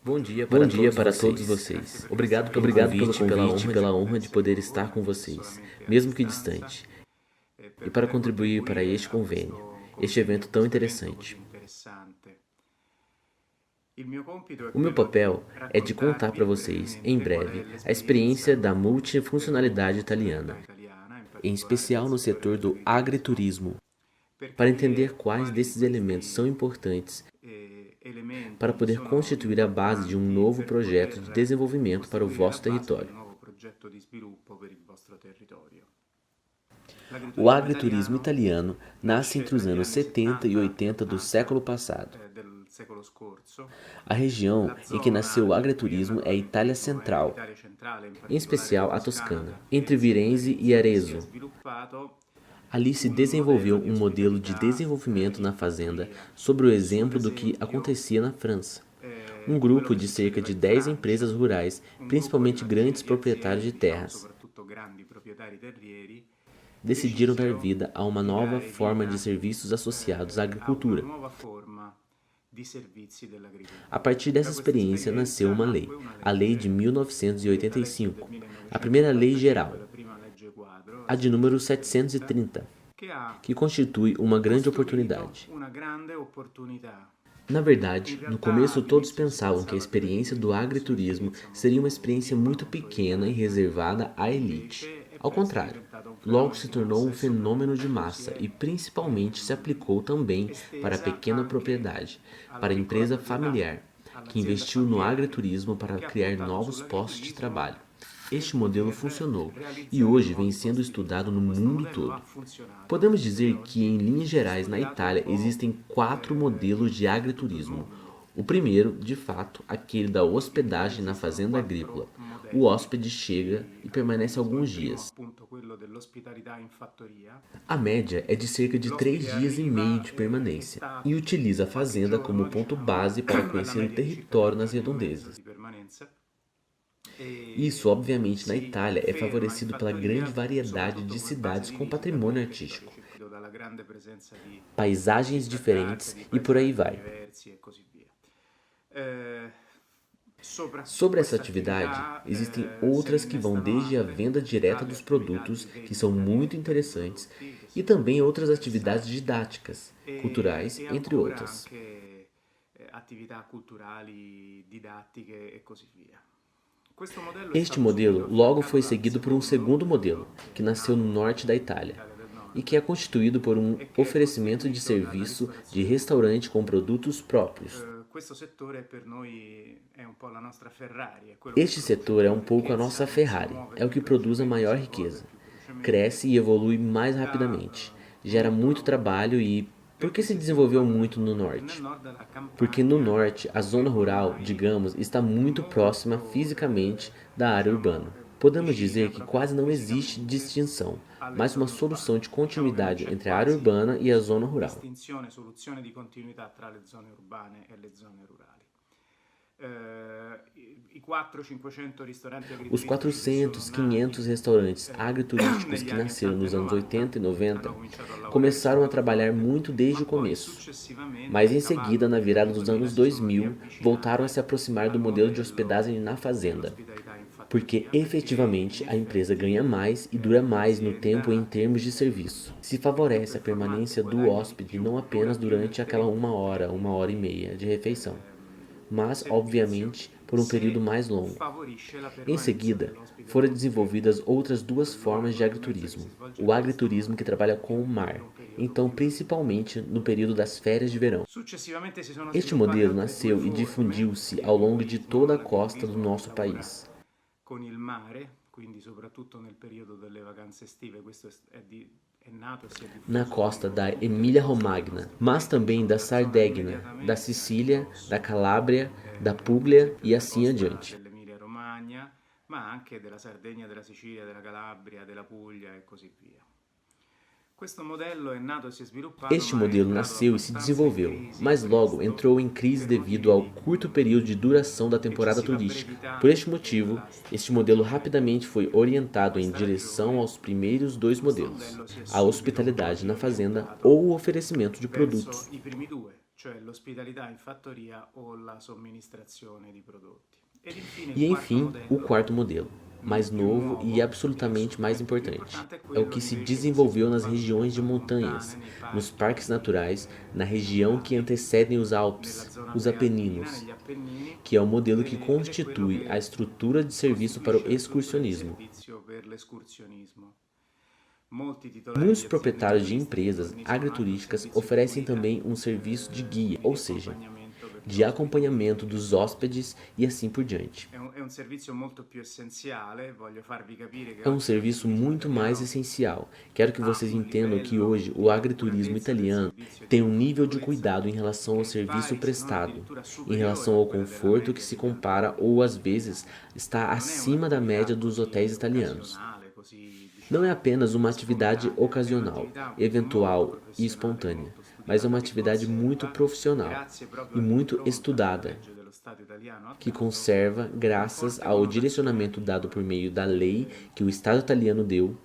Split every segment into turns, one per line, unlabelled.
Bom dia para todos vocês. Obrigado pelo convite, pela honra de poder estar com vocês, mesmo que distante, e para contribuir para este convênio, este evento tão interessante. O meu papel é de contar para vocês, em breve, a experiência da multifuncionalidade italiana, em especial no setor do agriturismo, para entender quais desses elementos são importantes para poder constituir a base de um novo projeto de desenvolvimento para o vosso território. O agriturismo italiano nasce entre os anos 70 e 80 do século passado. A região em que nasceu o agriturismo é a Itália Central, em especial a Toscana, entre Firenze e Arezzo. Ali se desenvolveu um modelo de desenvolvimento na fazenda sob o exemplo do que acontecia na França. Um grupo de cerca de 10 empresas rurais, principalmente grandes proprietários de terras, decidiram dar vida a uma nova forma de serviços associados à agricultura. A partir dessa experiência nasceu uma lei, a Lei de 1985, a primeira lei geral, a de número 730, que constitui uma grande oportunidade. Na verdade, no começo todos pensavam que a experiência do agriturismo seria uma experiência muito pequena e reservada à elite. Ao contrário, logo se tornou um fenômeno de massa e principalmente se aplicou também para a pequena propriedade, para a empresa familiar, que investiu no agriturismo para criar novos postos de trabalho. Este modelo funcionou e hoje vem sendo estudado no mundo todo. Podemos dizer que, em linhas gerais, na Itália existem 4 modelos de agriturismo. O primeiro, de fato, aquele da hospedagem na fazenda agrícola. O hóspede chega e permanece alguns dias. A média é de cerca de 3 dias e meio de permanência e utiliza a fazenda como ponto base para conhecer o território nas redondezas. Isso, obviamente, na Itália é favorecido pela grande variedade de cidades com patrimônio artístico, paisagens diferentes e por aí vai. Sobre essa atividade, existem outras que vão desde a venda direta dos produtos, que são muito interessantes, e também outras atividades didáticas, culturais, entre outras. Este modelo logo foi seguido por um segundo modelo, que nasceu no norte da Itália, e que é constituído por um oferecimento de serviço de restaurante com produtos próprios. Este setor é um pouco a nossa Ferrari, é o que produz a maior riqueza. Cresce e evolui mais rapidamente, gera muito trabalho e... Por que se desenvolveu muito no norte? Porque no norte, a zona rural, digamos, está muito próxima fisicamente da área urbana. Podemos dizer que quase não existe distinção, mas uma solução de continuidade entre a área urbana e a zona rural. Os 400, 500 restaurantes agriturísticos que nasceram nos anos 80 e 90 começaram a trabalhar muito desde o começo, mas em seguida, na virada dos anos 2000, voltaram a se aproximar do modelo de hospedagem na fazenda, porque efetivamente a empresa ganha mais e dura mais no tempo em termos de serviço. Se favorece a permanência do hóspede não apenas durante aquela uma hora e meia de refeição, mas, obviamente, por um período mais longo. Em seguida, foram desenvolvidas outras 2 formas de agriturismo. O agriturismo que trabalha com o mar, então principalmente no período das férias de verão. Este modelo nasceu e difundiu-se ao longo de toda a costa do nosso país. Na costa da Emília-Romagna, mas também da Sardegna, da Sicília, da Calábria, da Puglia e assim adiante. Este modelo nasceu e se desenvolveu, mas logo entrou em crise devido ao curto período de duração da temporada turística. Por este motivo, este modelo rapidamente foi orientado em direção aos primeiros 2 modelos, a hospitalidade na fazenda ou o oferecimento de produtos. E enfim, o quarto modelo, mais novo e absolutamente mais importante, é o que se desenvolveu nas regiões de montanhas, nos parques naturais, na região que antecedem os Alpes, os Apeninos, que é o modelo que constitui a estrutura de serviço para o excursionismo. Muitos proprietários de empresas agriturísticas oferecem também um serviço de guia, ou seja, de acompanhamento dos hóspedes e assim por diante. É um serviço muito mais essencial. Quero que vocês entendam que hoje o agriturismo italiano tem um nível de cuidado em relação ao serviço prestado, em relação ao conforto que se compara ou às vezes está acima da média dos hotéis italianos. Não é apenas uma atividade ocasional, eventual e espontânea, mas é uma atividade muito profissional e muito estudada, que conserva, graças ao direcionamento dado por meio da lei que o Estado italiano deu,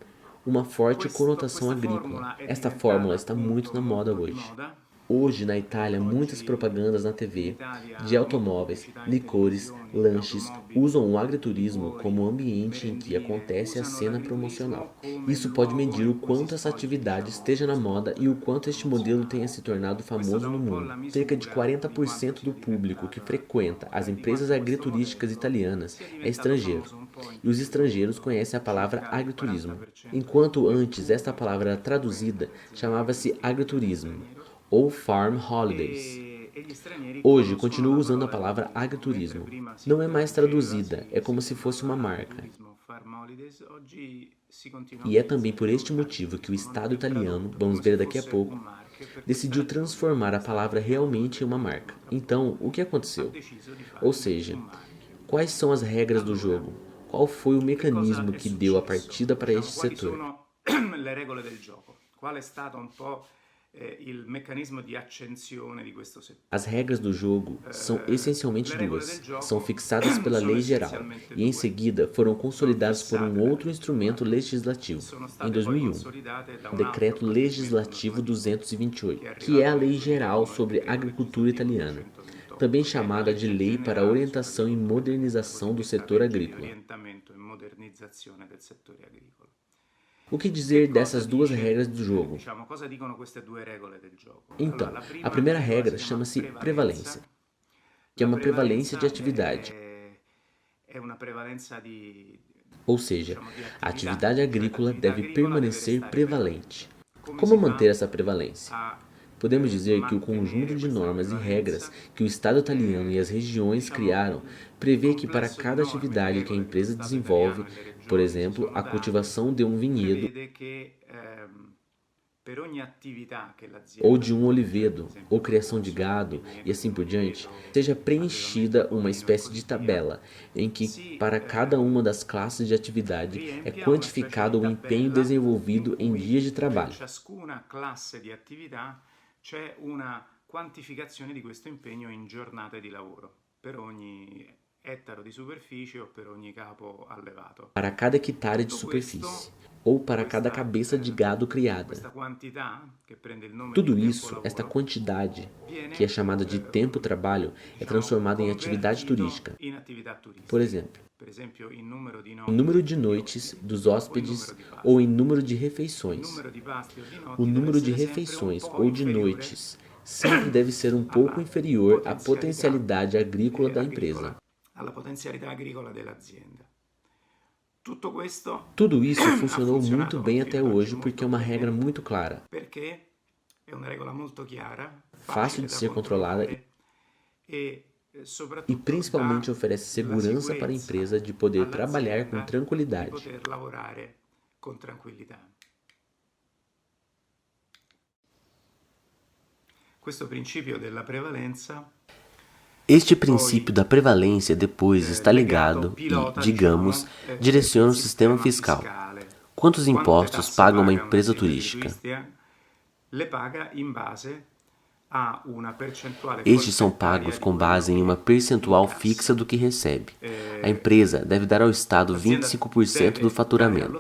uma forte conotação agrícola. Esta fórmula está muito na moda hoje. Hoje, na Itália, muitas propagandas na TV de automóveis, licores, lanches usam o agriturismo como ambiente em que acontece a cena promocional. Isso pode medir o quanto essa atividade esteja na moda e o quanto este modelo tenha se tornado famoso no mundo. Cerca de 40% do público que frequenta as empresas agriturísticas italianas é estrangeiro, e os estrangeiros conhecem a palavra agriturismo, enquanto antes esta palavra era traduzida, chamava-se agriturismo ou Farm Holidays. Hoje, continuo usando a palavra agriturismo. Não é mais traduzida, é como se fosse uma marca. E é também por este motivo que o Estado italiano, vamos ver daqui a pouco, decidiu transformar a palavra realmente em uma marca. Então, o que aconteceu? Ou seja, quais são as regras do jogo? Qual foi o mecanismo que deu a partida para este setor? As regras do jogo são essencialmente duas. São fixadas pela lei geral e em seguida foram consolidadas por um outro instrumento legislativo, em 2001, o Decreto Legislativo 228, que é a Lei Geral sobre Agricultura Italiana, também chamada de Lei para a Orientação e Modernização do Setor Agrícola. O que dizer dessas duas regras do jogo? Então, a primeira regra chama-se prevalência, que é uma prevalência de atividade. Ou seja, a atividade agrícola deve permanecer prevalente. Como manter essa prevalência? Podemos dizer que o conjunto de normas e regras que o Estado italiano e as regiões criaram prevê que para cada atividade que a empresa desenvolve, por exemplo, a cultivação de um vinhedo ou de um olivedo, ou criação de gado e assim por diante, seja preenchida uma espécie de tabela em que para cada uma das classes de atividade é quantificado o empenho desenvolvido em dias de trabalho.
C'è una quantificazione di questo impegno in giornate di lavoro per ogni ettaro di superficie o per ogni capo allevato.
Para cada hectare de superfície ou para cada cabeça de gado criada. Tudo isso, esta quantidade, que é chamada de tempo-trabalho, é transformada em atividade turística. Por exemplo, em número de noites dos hóspedes ou em número de refeições. O número de refeições ou de noites sempre deve ser um pouco inferior à potencialidade agrícola da empresa. Tudo isso funcionou muito bem até hoje porque é uma regra muito clara, fácil de ser controlada e principalmente oferece segurança para a empresa de poder trabalhar com tranquilidade. Este princípio da prevalência depois está ligado e, digamos, direciona o sistema fiscal. Quantos impostos paga uma empresa turística? Estes são pagos com base em uma percentual fixa do que recebe. A empresa deve dar ao Estado 25% do faturamento.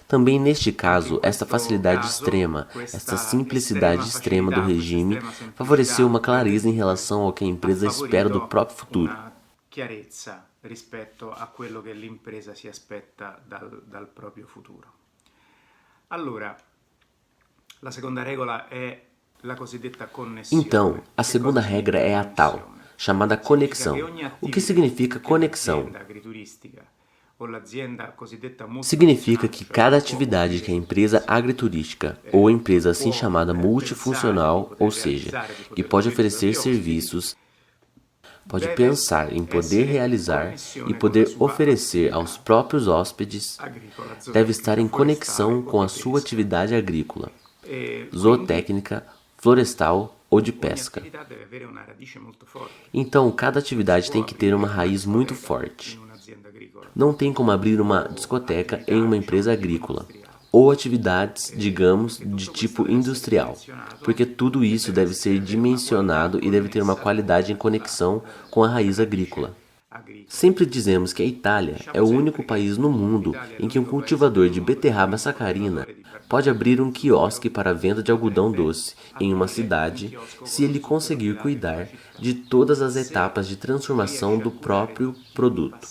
Também neste caso, esta facilidade extrema, esta simplicidade extrema do regime favoreceu uma clareza em relação ao que a empresa espera do próprio futuro.
Chiarezza rispetto a quello che l'impresa si aspetta dal proprio futuro. Allora, la seconda regola è la cosiddetta connessione.
Então, a segunda regra é a tal, chamada conexão. O que significa conexão? Significa que cada atividade que a empresa agriturística ou empresa assim chamada multifuncional, ou seja, que pode oferecer serviços, pode pensar em poder realizar e poder oferecer aos próprios hóspedes, deve estar em conexão com a sua atividade agrícola, zootécnica, florestal ou de pesca. Então, cada atividade tem que ter uma raiz muito forte. Não tem como abrir uma discoteca em uma empresa agrícola, ou atividades, digamos, de tipo industrial, porque tudo isso deve ser dimensionado e deve ter uma qualidade em conexão com a raiz agrícola. Sempre dizemos que a Itália é o único país no mundo em que um cultivador de beterraba sacarina pode abrir um quiosque para a venda de algodão doce em uma cidade se ele conseguir cuidar de todas as etapas de transformação do próprio produto.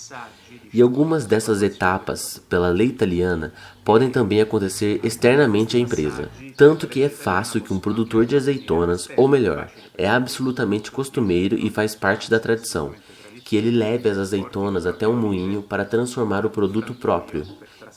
E algumas dessas etapas, pela lei italiana, podem também acontecer externamente à empresa. Tanto que é fácil que um produtor de azeitonas, ou melhor, é absolutamente costumeiro e faz parte da tradição, que ele leve as azeitonas até um moinho para transformar o produto próprio.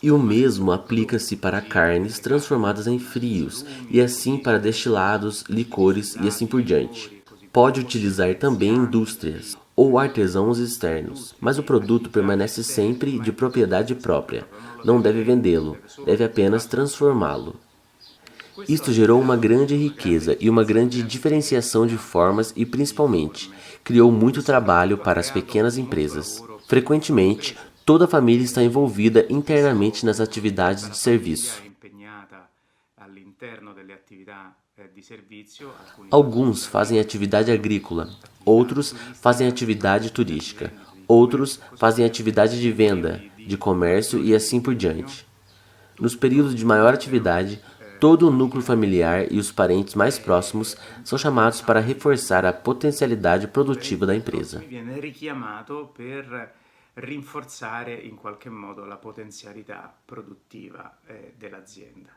E o mesmo aplica-se para carnes transformadas em frios, e assim para destilados, licores e assim por diante. Pode utilizar também indústrias ou artesãos externos, mas o produto permanece sempre de propriedade própria. Não deve vendê-lo, deve apenas transformá-lo. Isto gerou uma grande riqueza e uma grande diferenciação de formas e, principalmente, criou muito trabalho para as pequenas empresas. Frequentemente, toda a família está envolvida internamente nas atividades de serviço. Alguns fazem atividade agrícola, outros fazem atividade turística, outros fazem atividade de venda, de comércio e assim por diante. Nos períodos de maior atividade, todo o núcleo familiar e os parentes mais próximos são chamados para reforçar a potencialidade produtiva da empresa.
Rinforzare in qualche modo la potenzialità produttiva dell'azienda.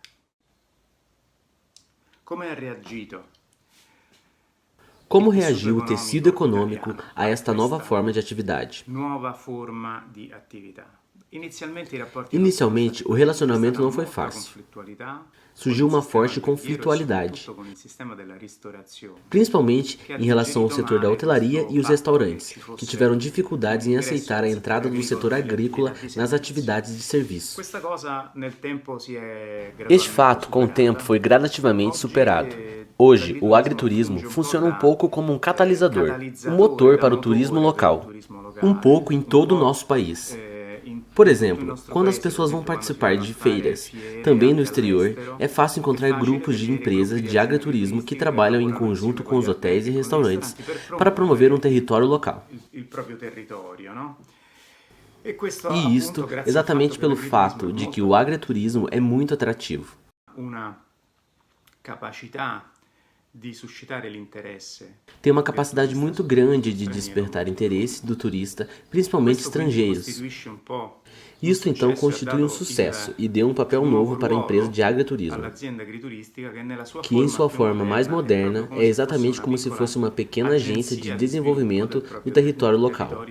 Come ha reagito?
Como reagiu o tecido econômico a esta nova forma de atividade? Inicialmente, o relacionamento não foi fácil. Surgiu uma forte conflitualidade, principalmente em relação ao setor da hotelaria e os restaurantes, que tiveram dificuldades em aceitar a entrada do setor agrícola nas atividades de serviço. Este fato, com o tempo, foi gradativamente superado. Hoje, o agriturismo funciona um pouco como um catalisador, um motor para o turismo local, um pouco em todo o nosso país. Por exemplo, quando as pessoas vão participar de feiras, também no exterior, é fácil encontrar grupos de empresas de agriturismo que trabalham em conjunto com os hotéis e restaurantes para promover um território local. E isto exatamente pelo fato de que o agriturismo é muito atrativo. Tem uma capacidade muito grande de despertar interesse do turista, principalmente estrangeiros. Isto então constitui um sucesso e deu um papel novo para a empresa de agriturismo, que em sua forma mais moderna é exatamente como se fosse uma pequena agência de desenvolvimento do território local,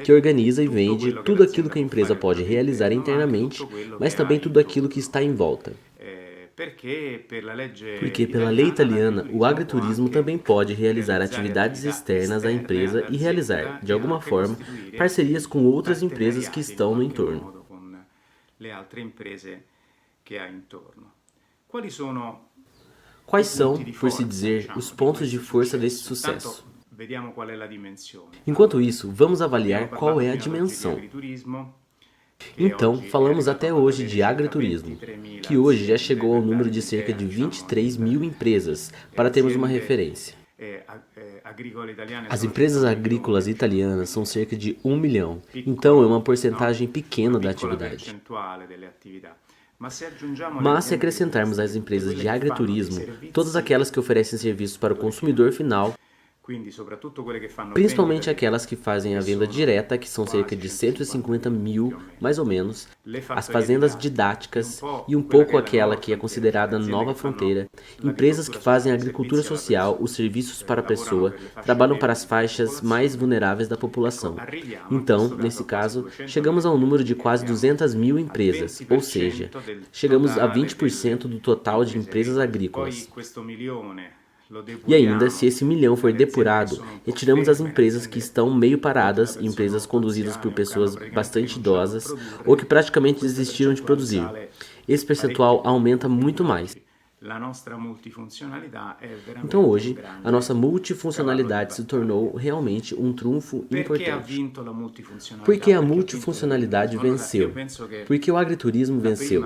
que organiza e vende tudo aquilo que a empresa pode realizar internamente, mas também tudo aquilo que está em volta. Porque, pela lei italiana, o agriturismo também pode realizar atividades externas à empresa e realizar, de alguma forma, parcerias com outras empresas que estão no entorno. Quais são, por se dizer, os pontos de força desse sucesso? Enquanto isso, vamos avaliar qual é a dimensão. Então, falamos até hoje de agriturismo, que hoje já chegou ao número de cerca de 23 mil empresas, para termos uma referência. As empresas agrícolas italianas são cerca de 1 milhão, então é uma porcentagem pequena da atividade. Mas se acrescentarmos as empresas de agriturismo, todas aquelas que oferecem serviços para o consumidor final, principalmente aquelas que fazem a venda direta, que são cerca de 150 mil, mais ou menos, as fazendas didáticas e um pouco aquela que é considerada nova fronteira, empresas que fazem a agricultura social, os serviços para a pessoa, trabalham para as faixas mais vulneráveis da população. Então, nesse caso, chegamos a um número de quase 200 mil empresas, ou seja, chegamos a 20% do total de empresas agrícolas. E ainda, se esse milhão for depurado, retiramos as empresas que estão meio paradas, empresas conduzidas por pessoas bastante idosas ou que praticamente desistiram de produzir. Esse percentual aumenta muito mais. Então hoje, a nossa multifuncionalidade se tornou realmente um trunfo importante. Por que a multifuncionalidade venceu? Por que o agriturismo venceu?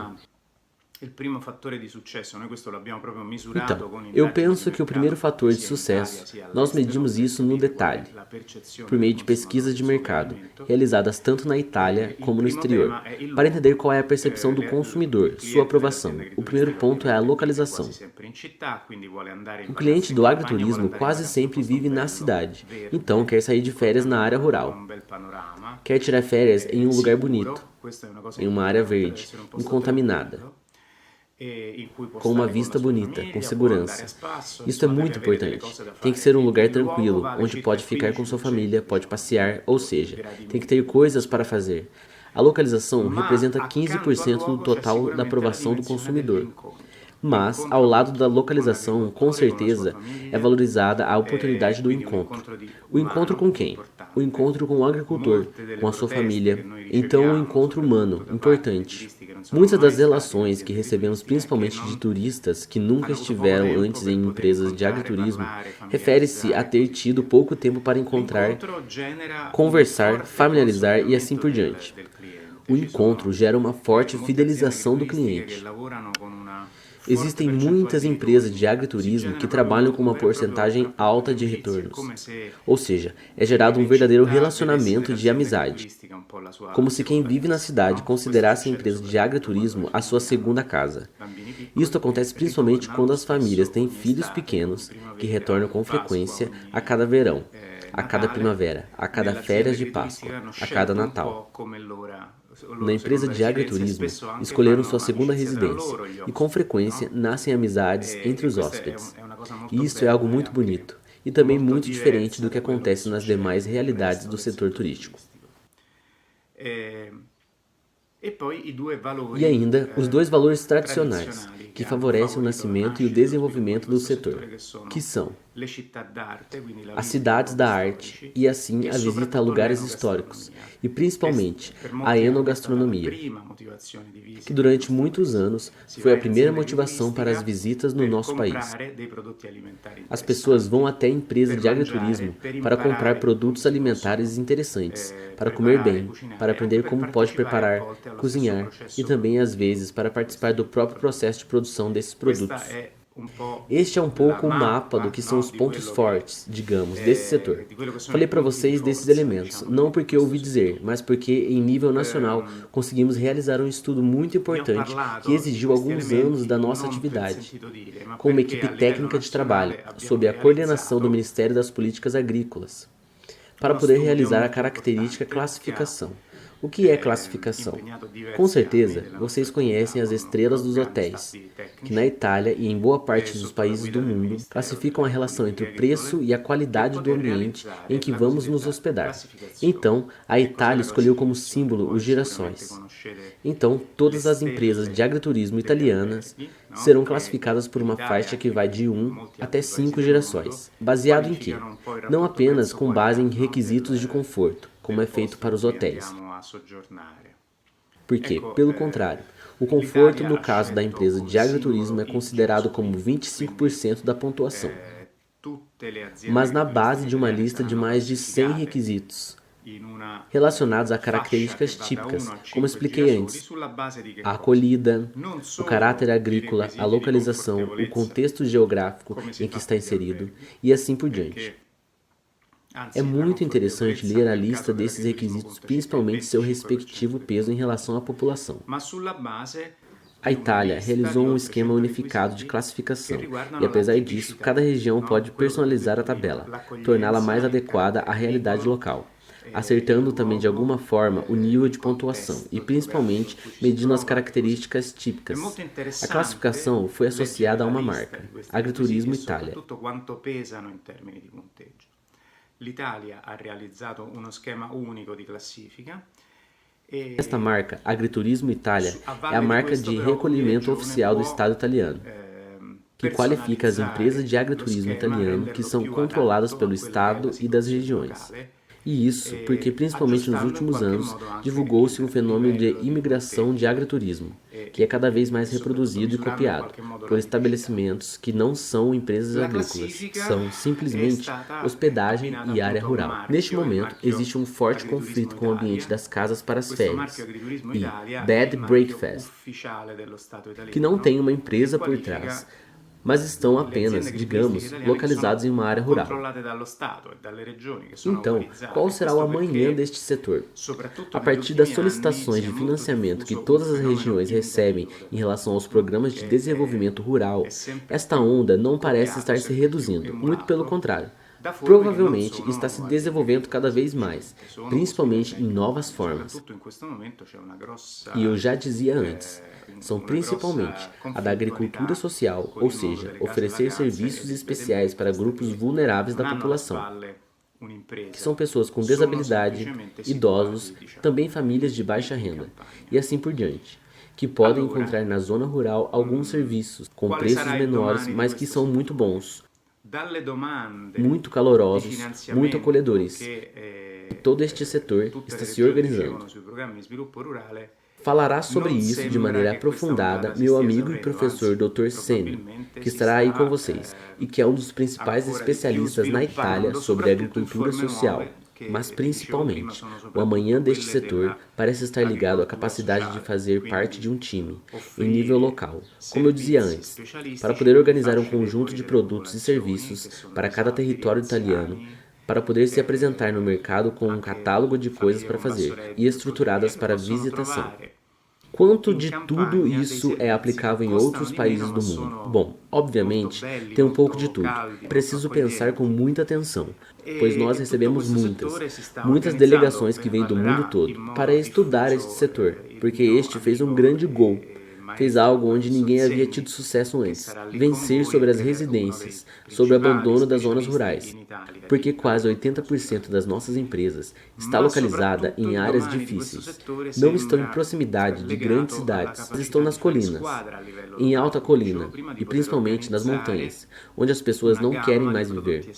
Então, eu penso que o primeiro fator de sucesso, nós medimos isso no detalhe, por meio de pesquisas de mercado, realizadas tanto na Itália como no exterior, para entender qual é a percepção do consumidor, sua aprovação. O primeiro ponto é a localização. O cliente do agriturismo quase sempre vive na cidade, então quer sair de férias na área rural. Quer tirar férias em um lugar bonito, em uma área verde, incontaminada, com uma vista bonita, com segurança. Isso é muito importante. Tem que ser um lugar tranquilo, onde pode ficar com sua família, pode passear, ou seja, tem que ter coisas para fazer. A localização representa 15% do total da aprovação do consumidor. Mas, ao lado da localização, com certeza, é valorizada a oportunidade do encontro. O encontro com quem? O encontro com o agricultor, com a sua família. Então, o encontro humano, importante. Muitas das relações que recebemos principalmente de turistas que nunca estiveram antes em empresas de agriturismo refere-se a ter tido pouco tempo para encontrar, conversar, familiarizar e assim por diante. O encontro gera uma forte fidelização do cliente. Existem muitas empresas de agriturismo que trabalham com uma porcentagem alta de retornos. Ou seja, é gerado um verdadeiro relacionamento de amizade. Como se quem vive na cidade considerasse a empresa de agriturismo a sua segunda casa. Isto acontece principalmente quando as famílias têm filhos pequenos que retornam com frequência a cada verão, a cada primavera, a cada férias de Páscoa, a cada Natal. Na empresa de agriturismo, escolheram sua segunda residência e com frequência nascem amizades entre os hóspedes. E isso é algo muito bonito e também muito diferente do que acontece nas demais realidades do setor turístico. E ainda, os dois valores tradicionais, que favorecem o nascimento e o desenvolvimento do setor, que são as cidades da arte e assim a visita a lugares históricos, e principalmente a enogastronomia, que durante muitos anos foi a primeira motivação para as visitas no nosso país. As pessoas vão até a empresa de agriturismo para comprar produtos alimentares interessantes, para comer bem, para aprender como pode preparar, cozinhar e também às vezes para participar do próprio processo de produção desses produtos. Este é um pouco o mapa do que são os pontos fortes, digamos, desse setor. Falei para vocês desses elementos, não porque eu ouvi dizer, mas porque em nível nacional conseguimos realizar um estudo muito importante que exigiu alguns anos da nossa atividade, com uma equipe técnica de trabalho, sob a coordenação do Ministério das Políticas Agrícolas, para poder realizar a característica classificação. O que é classificação? Com certeza, vocês conhecem as estrelas dos hotéis, que na Itália e em boa parte dos países do mundo classificam a relação entre o preço e a qualidade do ambiente em que vamos nos hospedar. Então, a Itália escolheu como símbolo os girassóis. Então, todas as empresas de agriturismo italianas serão classificadas por uma faixa que vai de 1 até 5 girassóis. Baseado em quê? Não apenas com base em requisitos de conforto, como é feito para os hotéis. Porque, pelo contrário, o conforto no caso da empresa de agriturismo é considerado como 25% da pontuação, mas na base de uma lista de mais de 100 requisitos. relacionados a características típicas, como expliquei antes: a acolhida, o caráter agrícola, a localização, o contexto geográfico em que está inserido e assim por diante. É muito interessante ler a lista desses requisitos, principalmente seu respectivo peso em relação à população. A Itália realizou um esquema unificado de classificação e, apesar disso, cada região pode personalizar a tabela, torná-la mais adequada à realidade local, acertando também de alguma forma o nível de pontuação e, principalmente, medindo as características típicas. A classificação foi associada a uma marca, Agriturismo Itália.
L'Italia ha realizzato uno schema unico di classifica.
Esta marca, Agriturismo Itália, é a marca de recolhimento oficial do Estado italiano, que qualifica as empresas de agriturismo italiano que são controladas pelo Estado e das regiões. E isso porque, principalmente nos últimos anos, divulgou-se um fenômeno de imigração de agriturismo, que é cada vez mais reproduzido e copiado por estabelecimentos que não são empresas agrícolas, são simplesmente hospedagem e área rural. Neste momento, existe um forte conflito com o ambiente das casas para as férias e Bed Breakfast, que não tem uma empresa por trás, mas estão apenas, digamos, localizados em uma área rural. Então, qual será o amanhã deste setor? A partir das solicitações de financiamento que todas as regiões recebem em relação aos programas de desenvolvimento rural, esta onda não parece estar se reduzindo, muito pelo contrário. Provavelmente está se desenvolvendo cada vez mais, principalmente em novas formas. E eu já dizia antes, são principalmente a da agricultura social, ou seja, oferecer serviços especiais para grupos vulneráveis da população, que são pessoas com desabilidade, idosos, também famílias de baixa renda, e assim por diante, que podem encontrar na zona rural alguns serviços com preços menores, mas que são muito bons, muito calorosos, muito acolhedores. Todo este setor está se organizando. Falará sobre isso de maneira aprofundada meu amigo e professor Dr. Seni, que estará aí com vocês, e que é um dos principais especialistas na Itália sobre agricultura social. Mas principalmente, o amanhã deste setor parece estar ligado à capacidade de fazer parte de um time, em nível local, como eu dizia antes, para poder organizar um conjunto de produtos e serviços para cada território italiano, para poder se apresentar no mercado com um catálogo de coisas para fazer e estruturadas para visitação. Quanto de tudo isso é aplicável em outros países do mundo? Bom, obviamente, tem um pouco de tudo. Preciso pensar com muita atenção, pois nós recebemos muitas delegações que vêm do mundo todo para estudar este setor, porque este fez um grande gol. Fez algo onde ninguém havia tido sucesso antes, vencer sobre as residências, sobre o abandono das zonas rurais, porque quase 80% das nossas empresas está localizada em áreas difíceis. Não estão em proximidade de grandes cidades, mas estão nas colinas, em alta colina e principalmente nas montanhas, onde as pessoas não querem mais viver.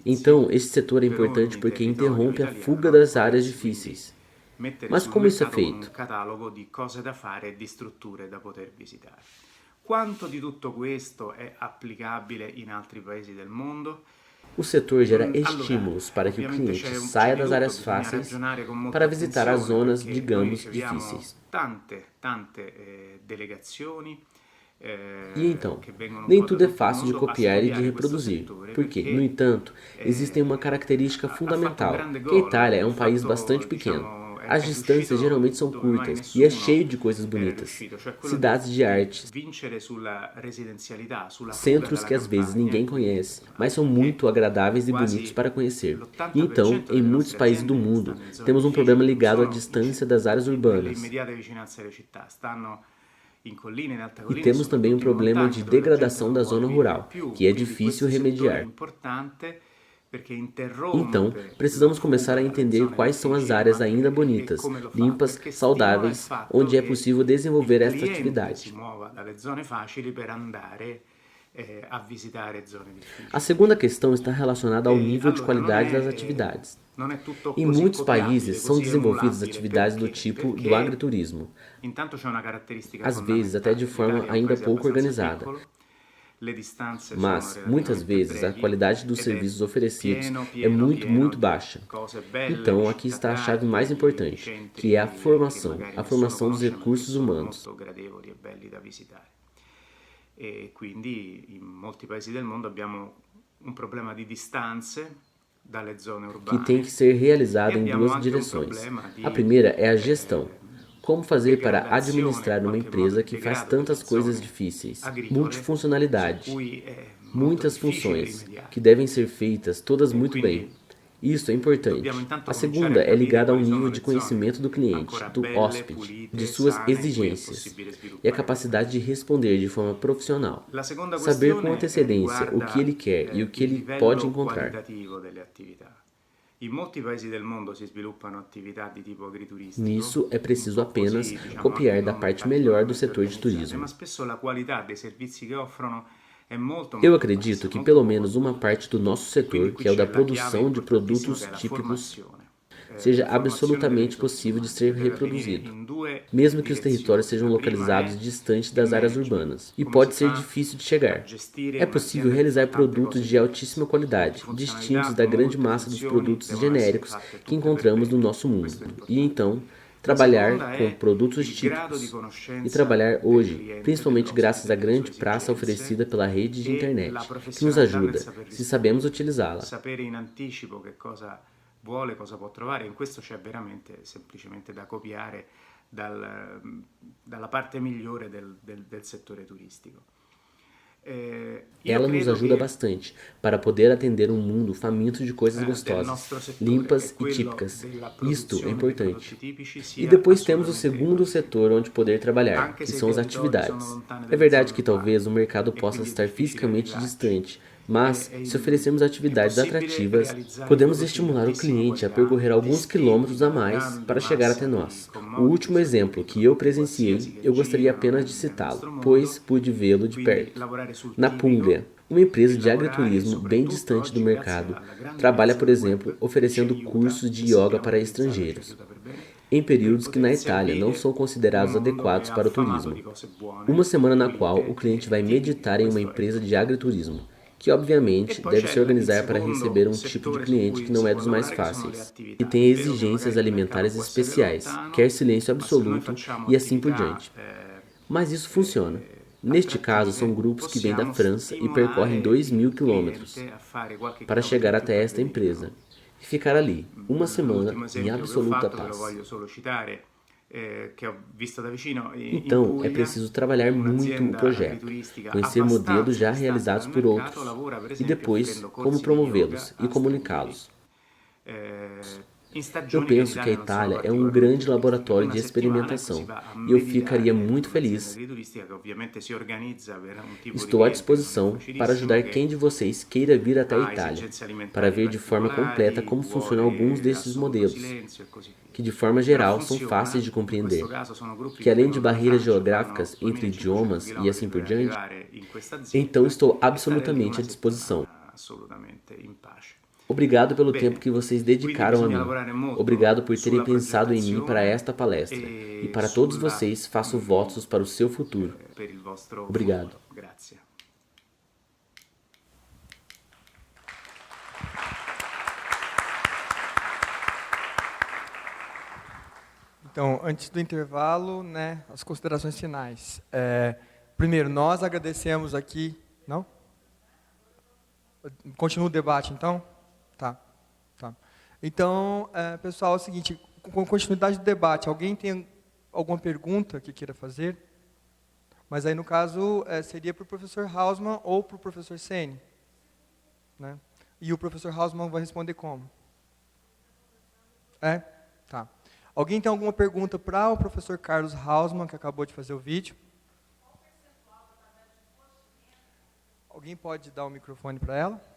Então, este setor é importante porque interrompe a fuga das áreas difíceis. Mas como isso é feito?
Quanto di tutto questo è applicabile in altri paesi del mondo?
O setor gera estímulos para que o cliente saia das áreas fáceis para visitar as zonas, digamos, difíceis. E então, nem tudo é fácil de copiar e de reproduzir, porque, no entanto, existe uma característica fundamental, que a Itália é um país bastante pequeno. As distâncias geralmente são curtas e é cheio de coisas bonitas, cidades de arte, centros que às vezes ninguém conhece, mas são muito agradáveis e bonitos para conhecer. E então, em muitos países do mundo, temos um problema ligado à distância das áreas urbanas. E temos também um problema de degradação da zona rural, que é difícil remediar. Então, precisamos começar a entender quais são as áreas ainda bonitas, limpas, saudáveis, onde é possível desenvolver esta atividade. A segunda questão está relacionada ao nível de qualidade das atividades. Em muitos países são desenvolvidas atividades do tipo do agriturismo, às vezes até de forma ainda pouco organizada. Mas, muitas vezes, a qualidade dos serviços oferecidos é muito baixa. Então, aqui está a chave mais importante, que é a formação dos recursos humanos.
E quindi in molti paesi del mondo abbiamo un problema di distanze dalle zone
Que
urbane.
tem que ser realizado em duas direções. A primeira é a gestão. Como fazer para administrar uma empresa que faz tantas coisas difíceis? Multifuncionalidade. Muitas funções que devem ser feitas todas muito bem. Isso é importante. A segunda é ligada ao nível de conhecimento do cliente, do hóspede, de suas exigências e a capacidade de responder de forma profissional. Saber com antecedência o que ele quer e o que ele pode encontrar. Nisso é preciso apenas copiar da parte melhor do setor de turismo. Eu acredito que pelo menos uma parte do nosso setor, que é o da produção de produtos típicos, seja absolutamente possível de ser reproduzido, mesmo que os territórios sejam localizados distante das áreas urbanas, e pode ser difícil de chegar. É possível realizar produtos de altíssima qualidade, distintos da grande massa dos produtos genéricos que encontramos no nosso mundo, e então trabalhar com produtos típicos e trabalhar hoje, principalmente graças à grande praça oferecida pela rede de internet, que nos ajuda, se sabemos utilizá-la.
Sapere in anticipo che cosa vuole, cosa può trovare, in questo c'è veramente semplicemente da copiare dalla parte migliore del settore turistico.
Ela nos ajuda bastante para poder atender um mundo faminto de coisas gostosas, limpas e típicas. Isto é importante. E depois temos o segundo setor onde poder trabalhar, que são as atividades. É verdade que talvez o mercado possa estar fisicamente distante, mas, se oferecermos atividades atrativas, podemos estimular o cliente a percorrer alguns quilômetros a mais para chegar até nós. O último exemplo que eu presenciei, eu gostaria apenas de citá-lo, pois pude vê-lo de perto. Na Pungria, uma empresa de agriturismo bem distante do mercado, trabalha, por exemplo, oferecendo cursos de yoga para estrangeiros, em períodos que na Itália não são considerados adequados para o turismo. Uma semana na qual o cliente vai meditar em uma empresa de agriturismo, que obviamente deve se organizar para receber um tipo de cliente que não é dos mais fáceis, e tem exigências alimentares especiais, quer silêncio absoluto e assim por diante. Mas isso funciona. Neste caso, são grupos que vêm da França e percorrem 2.000 quilômetros para chegar até esta empresa e ficar ali, uma semana, em absoluta paz. Então, é preciso trabalhar muito o projeto, conhecer modelos já realizados por outros e depois como promovê-los e comunicá-los. Eu penso que a Itália é um grande laboratório de experimentação e eu ficaria muito feliz. Estou à disposição para ajudar quem de vocês queira vir até a Itália, para ver de forma completa como funcionam alguns desses modelos, que de forma geral são fáceis de compreender, que além de barreiras geográficas entre idiomas e assim por diante, então estou absolutamente à disposição. Obrigado pelo tempo que vocês dedicaram a mim. Obrigado por terem pensado em mim para esta palestra. E para todos vocês, faço votos para o seu futuro. Obrigado.
Então, antes do intervalo, né, as considerações finais. Primeiro, nós agradecemos aqui... Não? Continua o debate, então? Tá. Então, pessoal, é o seguinte, com continuidade do debate, alguém tem alguma pergunta que queira fazer? Mas aí, no caso, seria para o professor Hausmann ou para o professor Sene, né? E o professor Hausmann vai responder como? Tá. Alguém tem alguma pergunta para o professor Carlos Hausmann, que acabou de fazer o vídeo? Alguém pode dar o microfone para ela?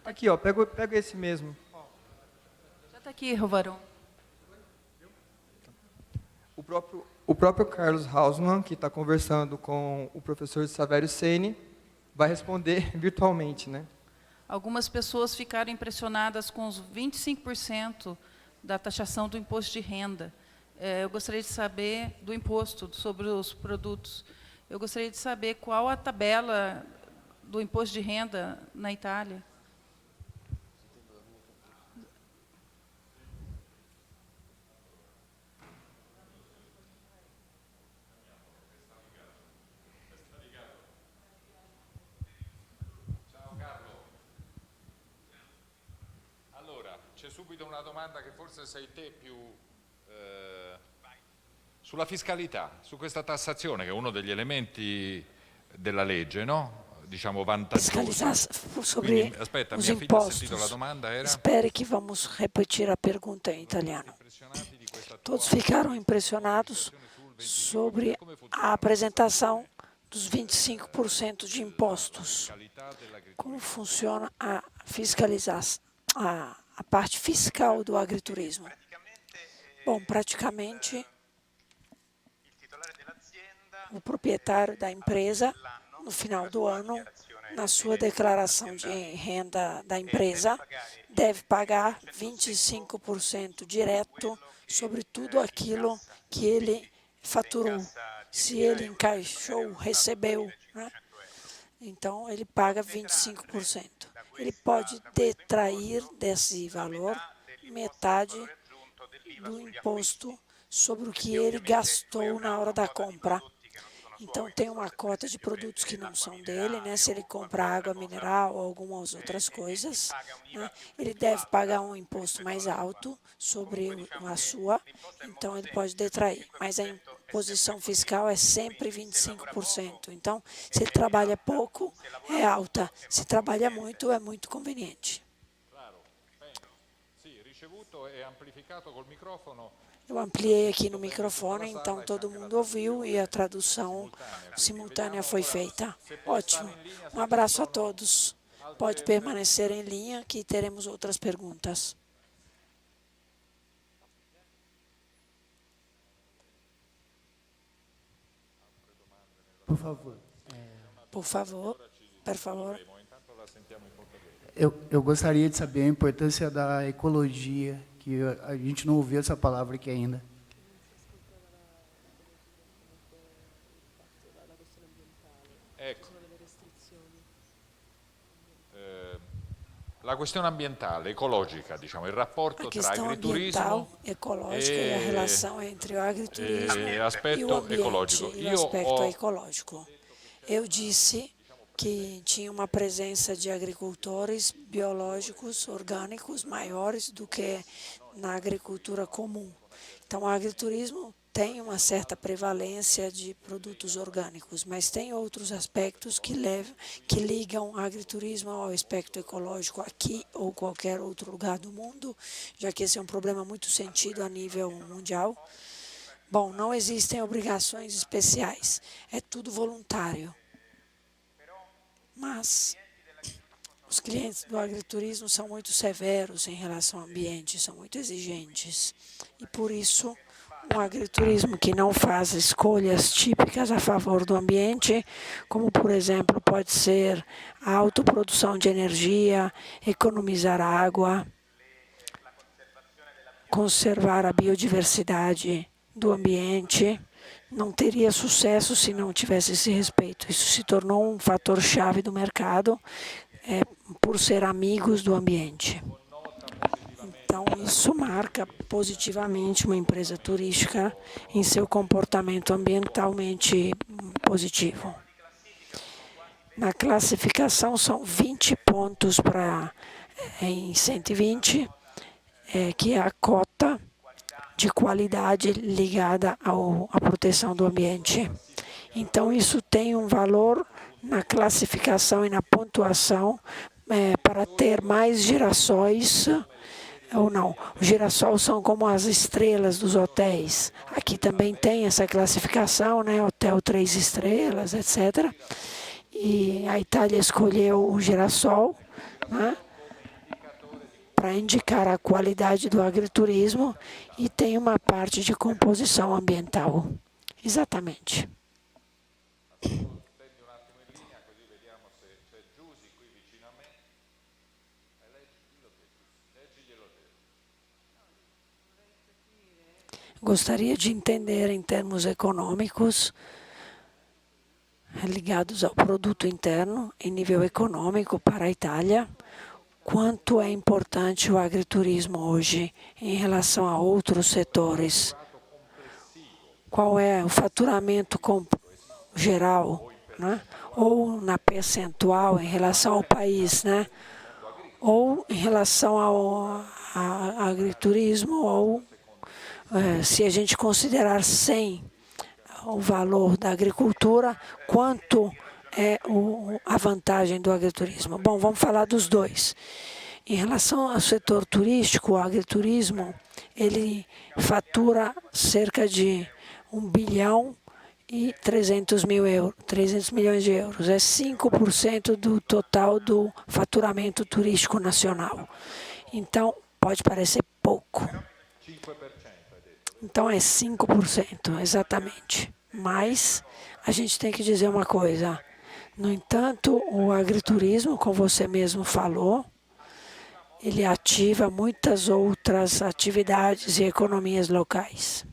Aqui, ó, pega esse mesmo.
Já está aqui, Rovarão.
O próprio o próprio Carlos Hausmann, que está conversando com o professor Savério Ceni, vai responder virtualmente, né?
Algumas pessoas ficaram impressionadas com os 25% da taxação do imposto de renda. Eu gostaria de saber do imposto sobre os produtos. Eu gostaria de saber qual a tabela do imposto de renda na Itália.
C'è subito una domanda che forse sei te più sulla fiscalità, su questa tassazione che è uno degli elementi della legge, no? Diciamo vantaggioso.
Sobre
Quindi, aspetta,
os
mia figlia ha sentito la
impostos.
domanda, era?
Espere que vamos repetir a pergunta em italiano. Todos ficaram impressionados sobre a apresentação dos 25% de impostos. Como funciona a fiscalização, a parte fiscal do agriturismo? Bom, praticamente, o proprietário da empresa, no final do ano, na sua declaração de renda da empresa, deve pagar 25% direto sobre tudo aquilo que ele faturou. Se ele encaixou, recebeu, né? Então, ele paga 25%. Ele pode detrair desse valor metade do imposto sobre o que ele gastou na hora da compra. Então, tem uma cota de produtos que não são dele, né? Se ele compra água mineral ou algumas outras coisas, né? Ele deve pagar um imposto mais alto sobre a sua, então ele pode detrair. Mas a imposição fiscal é sempre 25%. Então, se ele trabalha pouco, é alta. Se trabalha muito, é muito conveniente. Eu ampliei aqui no microfone, então todo mundo ouviu e a tradução simultânea foi feita. Ótimo. Um abraço a todos. Pode permanecer em linha que teremos outras perguntas.
Por favor.
Por favor, por favor.
Eu gostaria de saber a importância da ecologia, que a gente não ouviu essa palavra aqui ainda.
Ecco. La questione ambientale, ecologica, diciamo, il rapporto
A
tra
questão
agriturismo
ambiental, ecológica e a relação entre o agriturismo e o
aspetto
ambiente
ecologico.
e o aspecto ecológico. Eu disse que tinha uma presença de agricultores biológicos, orgânicos, maiores do que na agricultura comum. Então, o agriturismo tem uma certa prevalência de produtos orgânicos, mas tem outros aspectos que ligam o agriturismo ao aspecto ecológico aqui ou qualquer outro lugar do mundo, já que esse é um problema muito sentido a nível mundial. Bom, não existem obrigações especiais, é tudo voluntário. Mas os clientes do agriturismo são muito severos em relação ao ambiente, são muito exigentes. E por isso, um agriturismo que não faz escolhas típicas a favor do ambiente, como, por exemplo, pode ser a autoprodução de energia, economizar água, conservar a biodiversidade do ambiente, não teria sucesso se não tivesse esse respeito. Isso se tornou um fator-chave do mercado por ser amigos do ambiente. Então, isso marca positivamente uma empresa turística em seu comportamento ambientalmente positivo. Na classificação, são 20 pontos em 120, que é a cota de qualidade ligada à proteção do ambiente. Então, isso tem um valor na classificação e na pontuação para ter mais girassóis ou não. Os girassóis são como as estrelas dos hotéis. Aqui também tem essa classificação, né? Hotel 3 estrelas, etc. E a Itália escolheu o girassol, né, para indicar a qualidade do agriturismo e tem uma parte de composição ambiental. Exatamente. Gostaria de entender em termos econômicos, ligados ao produto interno, em nível econômico para a Itália, quanto é importante o agriturismo hoje em relação a outros setores. Qual é o faturamento geral, né? Ou na percentual em relação ao país, né? Ou em relação ao agriturismo, ou se a gente considerar 100 o valor da agricultura, quanto é a vantagem do agriturismo? Bom, vamos falar dos dois. Em relação ao setor turístico, o agriturismo, ele fatura cerca de 1 bilhão e 300 milhões de euros. É 5% do total do faturamento turístico nacional. Então, pode parecer pouco. Então, é 5%, exatamente. Mas a gente tem que dizer uma coisa. No entanto, o agriturismo, como você mesmo falou, ele ativa muitas outras atividades e economias locais.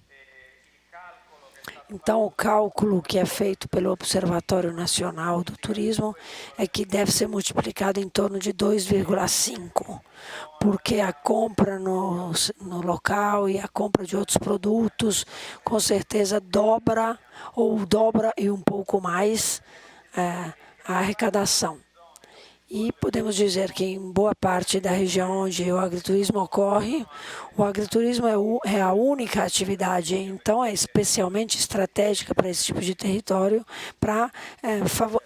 Então, o cálculo que é feito pelo Observatório Nacional do Turismo é que deve ser multiplicado em torno de 2,5, porque a compra no local e a compra de outros produtos, com certeza dobra e um pouco mais a arrecadação. E podemos dizer que em boa parte da região onde o agriturismo ocorre, o agriturismo é a única atividade, então é especialmente estratégica para esse tipo de território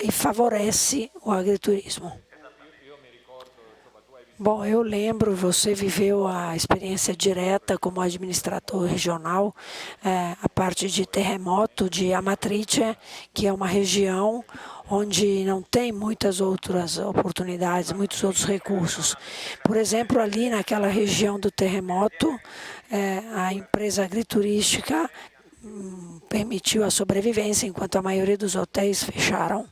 e favorece o agriturismo. Bom, eu lembro, você viveu a experiência direta como administrador regional, a parte de terremoto de Amatrice, que é uma região onde não tem muitas outras oportunidades, muitos outros recursos. Por exemplo, ali naquela região do terremoto, a empresa agriturística permitiu a sobrevivência, enquanto a maioria dos hotéis fecharam.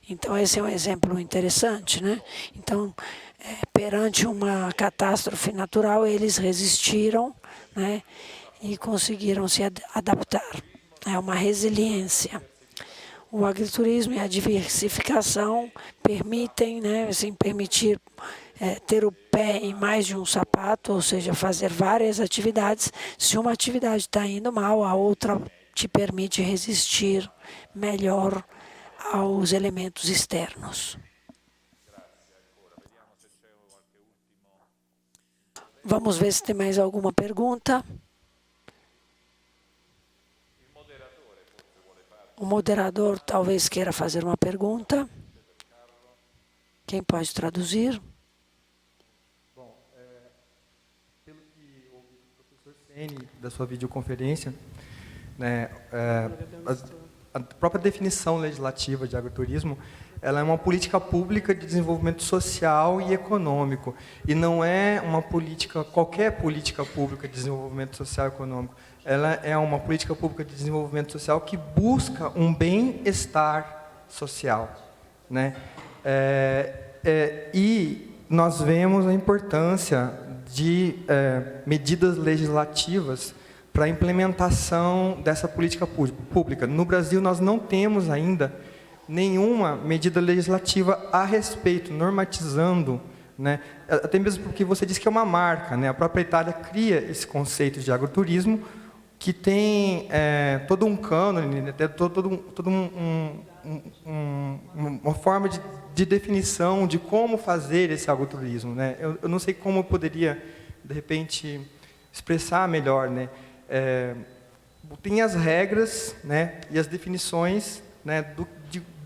Então, esse é um exemplo interessante, né? Então, perante uma catástrofe natural, eles resistiram, né? E conseguiram se adaptar. É uma resiliência. O agriturismo e a diversificação permitem, né, assim, permitir ter o pé em mais de um sapato, ou seja, fazer várias atividades. Se uma atividade está indo mal, a outra te permite resistir melhor aos elementos externos. Vamos ver se tem mais alguma pergunta. O moderador talvez queira fazer uma pergunta. Quem pode traduzir?
Bom, pelo que ouvi do professor Seni, da sua videoconferência, né, a própria definição legislativa de agroturismo, ela é uma política pública de desenvolvimento social e econômico, e não é uma política, qualquer política pública de desenvolvimento social e econômico. Ela é uma política pública de desenvolvimento social que busca um bem-estar social, né? E nós vemos a importância de medidas legislativas para a implementação dessa política pública. No Brasil, nós não temos ainda nenhuma medida legislativa a respeito, normatizando, né? Até mesmo porque você disse que é uma marca, né? A própria Itália cria esse conceito de agroturismo, que tem todo um cânone, né? Uma forma de definição de como fazer esse agroturismo, né? Eu não sei como eu poderia, de repente, expressar melhor, né? Tem as regras, né? E as definições, né?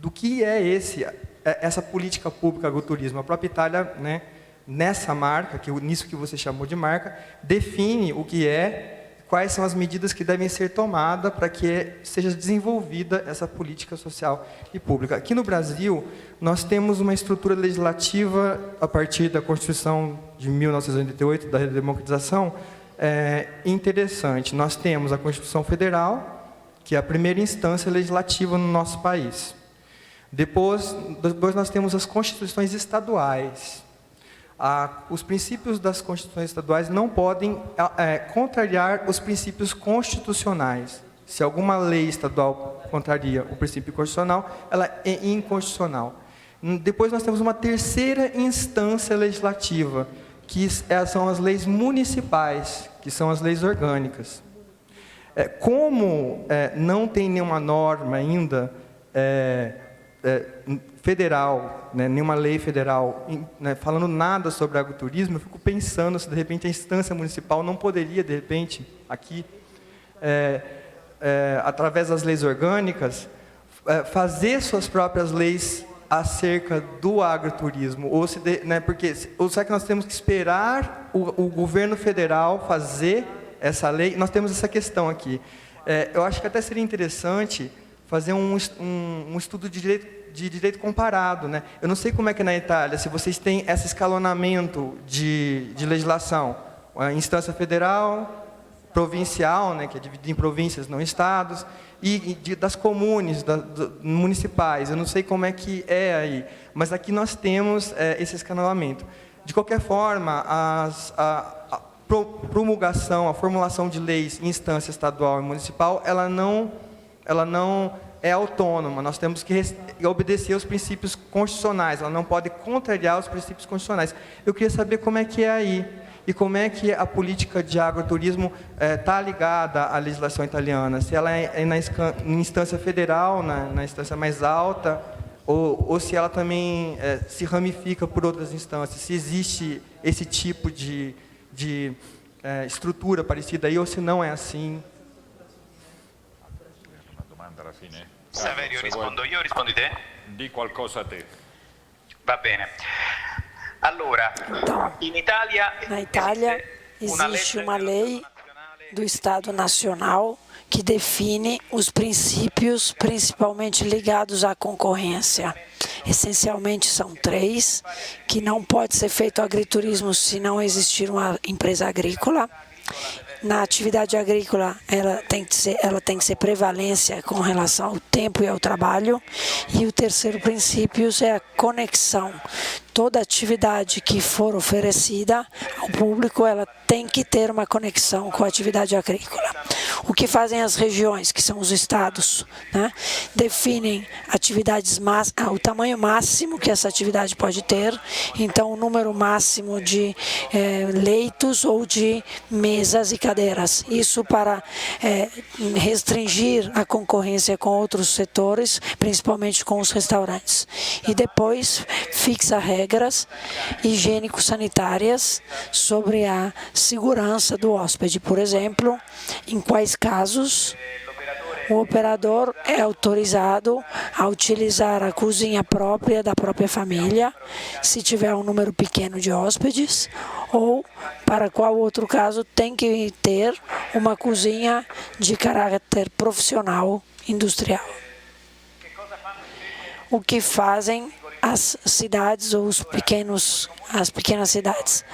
Do que é essa política pública agroturismo. A própria Itália, né? Nessa marca, nisso que você chamou de marca, define o que é, quais são as medidas que devem ser tomadas para que seja desenvolvida essa política social e pública. Aqui no Brasil, nós temos uma estrutura legislativa, a partir da Constituição de 1988, da redemocratização, interessante. Nós temos a Constituição Federal, que é a primeira instância legislativa no nosso país. Depois nós temos as constituições estaduais. Os princípios das constituições estaduais não podem contrariar os princípios constitucionais. Se alguma lei estadual contraria o princípio constitucional, ela é inconstitucional. Depois nós temos uma terceira instância legislativa, que são as leis municipais, que são as leis orgânicas. Como não tem nenhuma norma ainda federal, nenhuma lei federal, falando nada sobre agroturismo, eu fico pensando se de repente a instância municipal não poderia, de repente, aqui, através das leis orgânicas, fazer suas próprias leis acerca do agroturismo, ou será que nós temos que esperar o governo federal fazer essa lei? Nós temos essa questão aqui. Eu acho que até seria interessante fazer um estudo de direito comparado, né? Eu não sei como é que na Itália, se vocês têm esse escalonamento de legislação, a instância federal, provincial, né, que é dividida em províncias, não estados, e das comunes, municipais. Eu não sei como é que é aí, mas aqui nós temos esse escalonamento. De qualquer forma, a promulgação, a formulação de leis em instância estadual e municipal, ela não é autônoma. Nós temos que obedecer aos princípios constitucionais. Ela não pode contrariar os princípios constitucionais. Eu queria saber como é que é aí. E como é que a política de agroturismo está ligada à legislação italiana? Se ela é na instância federal, na instância mais alta, ou se ela também se ramifica por outras instâncias? Se existe esse tipo de estrutura parecida aí, ou se não é assim?
Una domanda alla fine.
Saverio, rispondo io o rispondi te?
Di qualcosa a te.
Va bene. Allora,
na Itália existe uma lei do Estado Nacional que define os princípios principalmente ligados à concorrência. Essencialmente são 3, que não pode ser feito agriturismo se não existir uma empresa agrícola. Na atividade agrícola, ela tem que ser prevalência com relação ao tempo e ao trabalho. E o terceiro princípio é a conexão. Toda atividade que for oferecida ao público, ela tem que ter uma conexão com a atividade agrícola. O que fazem as regiões, que são os estados, né? Definem atividades, o tamanho máximo que essa atividade pode ter, então o número máximo de leitos ou de mesas e cadeiras. Isso para restringir a concorrência com outros setores, principalmente com os restaurantes. E depois fixa regras higiênico-sanitárias sobre a segurança do hóspede. Por exemplo, em quais casos o operador é autorizado a utilizar a cozinha própria da própria família, se tiver um número pequeno de hóspedes, ou para qual outro caso tem que ter uma cozinha de caráter profissional industrial. O que fazem as cidades ou as pequenas cidades?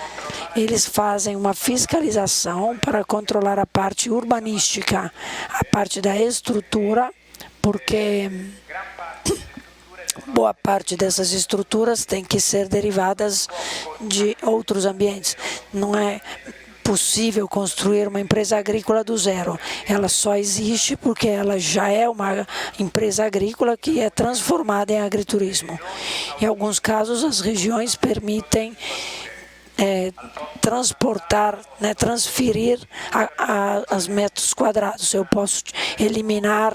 Eles fazem uma fiscalização para controlar a parte urbanística, a parte da estrutura, porque boa parte dessas estruturas tem que ser derivadas de outros ambientes. Não é possível construir uma empresa agrícola do zero. Ela só existe porque ela já é uma empresa agrícola que é transformada em agriturismo. Em alguns casos, as regiões permitem transportar, transferir as metros quadrados. Eu posso eliminar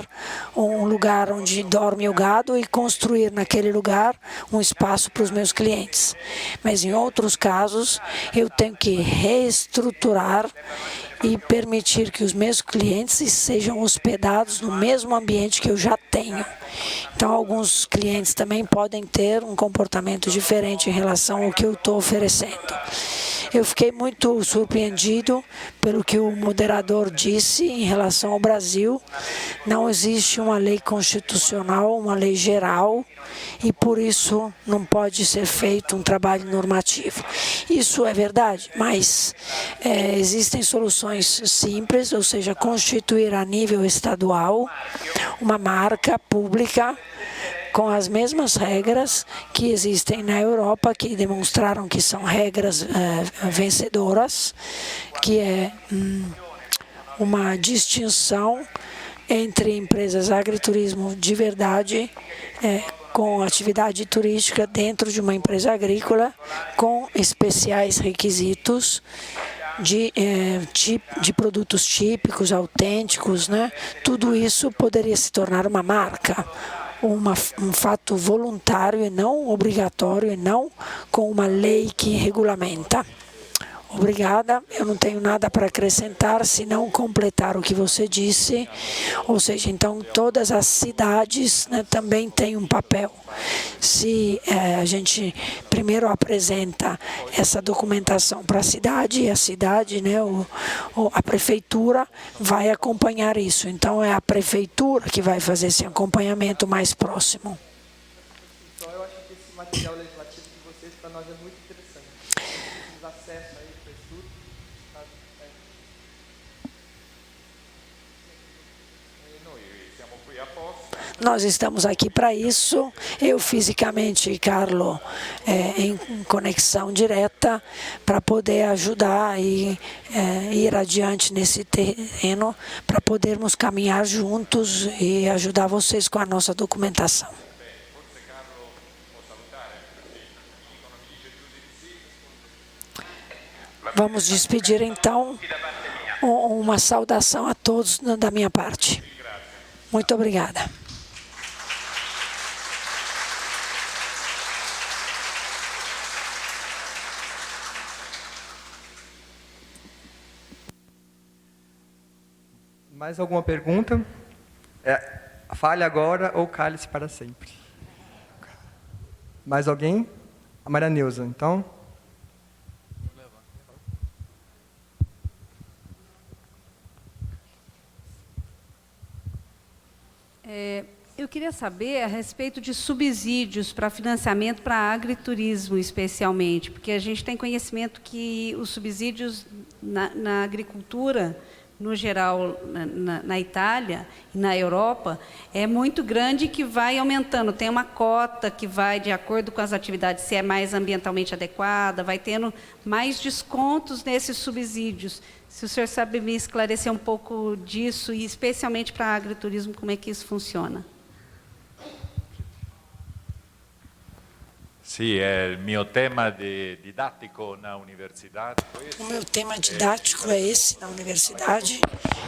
um lugar onde dorme o gado e construir naquele lugar um espaço para os meus clientes. Mas em outros casos, eu tenho que reestruturar e permitir que os meus clientes sejam hospedados no mesmo ambiente que eu já tenho. Então, alguns clientes também podem ter um comportamento diferente em relação ao que eu estou oferecendo. Eu fiquei muito surpreendido pelo que o moderador disse em relação ao Brasil. Não existe uma lei constitucional, uma lei geral, e por isso não pode ser feito um trabalho normativo. Isso é verdade, mas existem soluções simples, ou seja, constituir a nível estadual uma marca pública com as mesmas regras que existem na Europa, que demonstraram que são regras vencedoras, que é uma distinção entre empresas agriturismo de verdade, com atividade turística dentro de uma empresa agrícola, com especiais requisitos de produtos típicos, autênticos, né? Tudo isso poderia se tornar uma marca, um fato voluntário e não obrigatório, e não com uma lei que regulamenta. Obrigada, eu não tenho nada para acrescentar, senão completar o que você disse, ou seja, então todas as cidades, né, também têm um papel. Se a gente primeiro apresenta essa documentação para a cidade, e a cidade, né, a prefeitura vai acompanhar isso, então é a prefeitura que vai fazer esse acompanhamento mais próximo.
Então eu acho que esse material legislativo de vocês para nós é muito interessante. Temos acesso a ele para estudo.
Nós estamos aqui para isso. Eu fisicamente, Carlo, em conexão direta para poder ajudar e ir adiante nesse terreno, para podermos caminhar juntos e ajudar vocês com a nossa documentação. Vamos despedir então, uma saudação a todos da minha parte. Muito obrigada.
Mais alguma pergunta? Fale agora ou cale-se para sempre. Mais alguém? A Maria Neuza, então.
Eu queria saber a respeito de subsídios para financiamento para agriturismo, especialmente, porque a gente tem conhecimento que os subsídios na agricultura, no geral, na Itália e na Europa, é muito grande, que vai aumentando. Tem uma cota que vai de acordo com as atividades, se é mais ambientalmente adequada, vai tendo mais descontos nesses subsídios. Se o senhor sabe me esclarecer um pouco disso, e especialmente para agriturismo, como é que isso funciona?
Sì, è il mio tema didattico na universidade.
O meu tema didático é esse na universidade.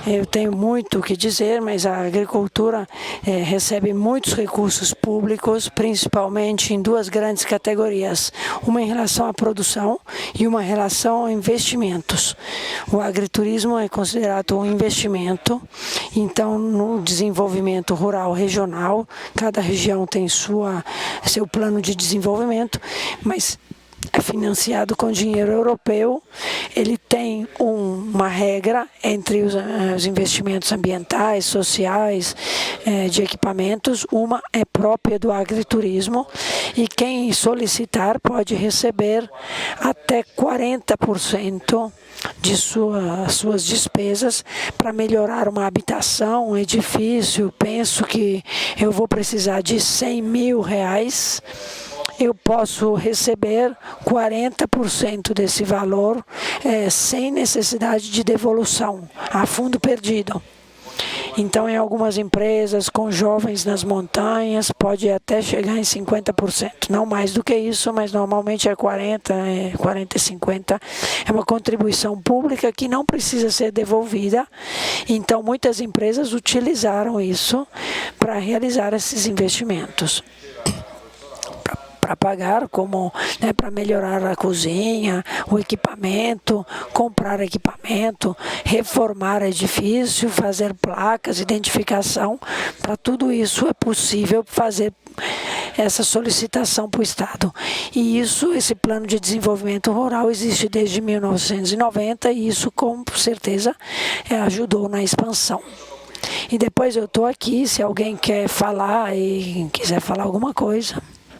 Eu tenho muito o que dizer, mas a agricultura recebe muitos recursos públicos, principalmente em duas grandes categorias. Uma em relação à produção e uma em relação a investimentos. O agriturismo é considerado um investimento, então no desenvolvimento rural regional, cada região tem seu plano de desenvolvimento, mas é financiado com dinheiro europeu. Ele tem uma regra entre os investimentos ambientais, sociais, de equipamentos. Uma é própria do agriturismo, e quem solicitar pode receber até 40% de suas despesas para melhorar uma habitação, um edifício. Penso que eu vou precisar de R$100 mil. Eu posso receber 40% desse valor sem necessidade de devolução, a fundo perdido. Então, em algumas empresas com jovens nas montanhas, pode até chegar em 50%. Não mais do que isso, mas normalmente é 40%, 40% e 50%. É uma contribuição pública que não precisa ser devolvida. Então, muitas empresas utilizaram isso para realizar esses investimentos. Para pagar, como para melhorar a cozinha, o equipamento, comprar equipamento, reformar edifício, fazer placas, identificação. Para tudo isso é possível fazer essa solicitação para o Estado. E esse plano de desenvolvimento rural existe desde 1990 e isso, com certeza, ajudou na expansão. E depois eu estou aqui, se alguém quer falar e quiser falar alguma coisa.